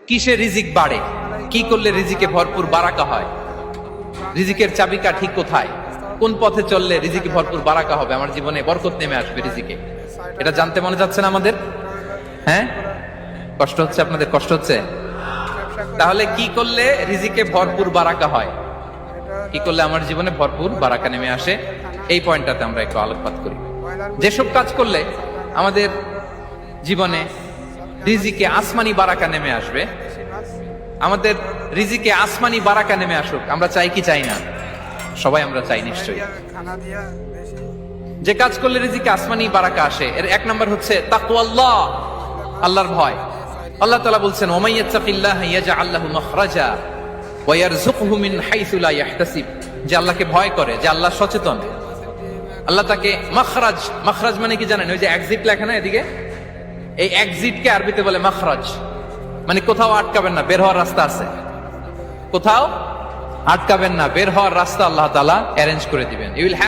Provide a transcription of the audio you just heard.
কিসে রিজিক বাড়ে, কি করলে রিজিকে ভরপুর বারাকা হয়, রিজিকের চাবিকা ঠিক কোথায়, কোন পথে চললে রিজিকে ভরপুর বারাকা হবে, আমার জীবনে বরকত নেমে আসবে রিজিকে, এটা জানতে মনে যাচ্ছে না আমাদের? হ্যাঁ, কষ্ট হচ্ছে আপনাদের? কষ্ট হচ্ছে? তাহলে কি করলে রিজিকে ভরপুর বারাকা হয়, কি করলে আমার জীবনে ভরপুর বারাকা নেমে আসে, এই পয়েন্টটাতে আমরা একটু আলোকপাত করি। যেসব কাজ করলে আমাদের জীবনে রিজিকে আসমানি বারাকা নেমে আসবে, আমাদের রিজিকে আসমানি বারাকা নেমে আসুক, আমরা চাই কি চাই না? সবাই আমরা চাই নিশ্চয়ই। যে কাজ করলে রিজিকে আসমানি বারাকা আসে, এর এক নম্বর হচ্ছে তাকওয়াল্লাহ, আল্লাহর ভয়। আল্লাহ তাআলা বলছেন, ওমাইয়াত্তাকিল্লাহ ইয়াজআল লাহু মাখরাজা ওয়া ইয়ারযুকহু মিন হাইসু লা ইয়াহতাসিব। যে আল্লাহকে ভয় করে, যে আল্লাহ সচেতন, আল্লাহ তাকে মাখরাজ, মাখরাজ মানে কি জানেন? ওই যে এক্সিট লেখা না এদিকে, এই এক্সিটকে আরবিতে বলে মাখরাজ, মানে কোথাও আটকাবেন না, বের হওয়ার রাস্তা আছে, কোথাও আটকাবেন না, বের হওয়ার রাস্তা আল্লাহ তাআলা অ্যারেঞ্জ করে দিবেন।